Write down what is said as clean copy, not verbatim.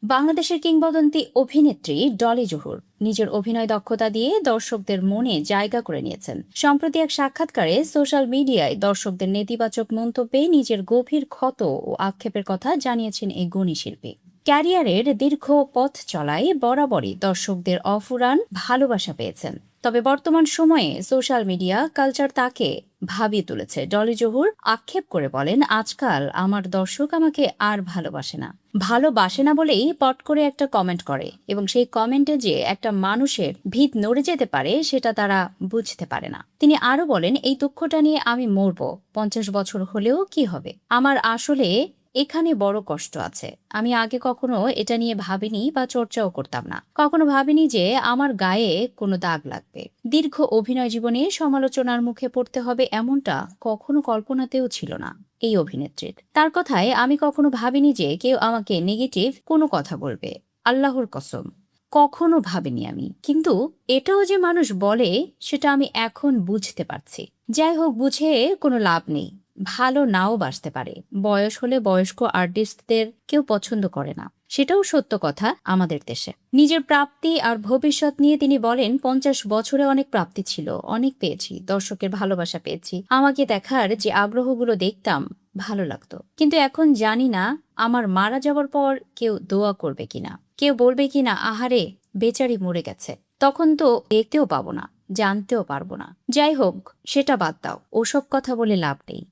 বাংলাদেশের কিংবদন্তি অভিনেত্রী ডলি জহুর নিজের অভিনয় দক্ষতা দিয়ে দর্শকদের মনে জায়গা করে নিয়েছেন। সম্প্রতি এক সাক্ষাৎকারে সোশ্যাল মিডিয়ায় দর্শকদের নেতিবাচক মন্তব্যে নিজের গভীর ক্ষত ও আক্ষেপের কথা জানিয়েছেন এই গুণী শিল্পী। ক্যারিয়ারের দীর্ঘ পথ চলায় বরাবরই দর্শকদের অফুরান ভালোবাসা পেয়েছেন। তবে বর্তমান সময়ে সোশ্যাল মিডিয়া কালচার তাকে ভাবিয়ে তুলেছে। ডলি জহুর আক্ষেপ করে বলেন, আজকাল আমার দর্শক আমাকে আর ভালোবাসে না বলেই পট করে একটা কমেন্ট করে, এবং সেই কমেন্টে যে একটা মানুষের ভিত নড়ে যেতে পারে সেটা তারা বুঝতে পারে না। তিনি আরো বলেন, এই দুঃখটা নিয়ে আমি মরব, 50 বছর হলেও কি হবে। আমার আসলে এখানে বড় কষ্ট আছে। আমি আগে কখনো এটা নিয়ে ভাবিনি বা চর্চাও করতাম না। কখনো ভাবিনি যে আমার গায়ে কোনো দাগ লাগবে। দীর্ঘ অভিনয় জীবনে সমালোচনার মুখে পড়তে হবে এমনটা কখনো কল্পনাতেও ছিল না এই অভিনেত্রীর। তার কথায়, আমি কখনো ভাবিনি যে কেউ আমাকে নেগেটিভ কোনো কথা বলবে। আল্লাহর কসম, কখনো ভাবিনি আমি। কিন্তু এটাও যে মানুষ বলে সেটা আমি এখন বুঝতে পারছি। যাই হোক, বুঝে কোনো লাভ নেই। ভালো নাও বাসতে পারে। বয়স হলে বয়স্ক আর্টিস্টদের কেউ পছন্দ করে না, সেটাও সত্য কথা আমাদের দেশে। নিজের প্রাপ্তি আর ভবিষ্যৎ নিয়ে তিনি বলেন, 50 বছরে অনেক প্রাপ্তি ছিল, অনেক পেয়েছি, দর্শকের ভালোবাসা পেয়েছি। আমাকে দেখার যে আগ্রহগুলো দেখতাম ভালো লাগতো, কিন্তু এখন জানি না আমার মারা যাওয়ার পর কেউ দোয়া করবে কিনা, কেউ বলবে কিনা আহারে বেচারি মরে গেছে। তখন তো দেখতেও পাবো না, জানতেও পারবো না। যাই হোক, সেটা বাদ দাও, ওসব কথা বলে লাভ নেই।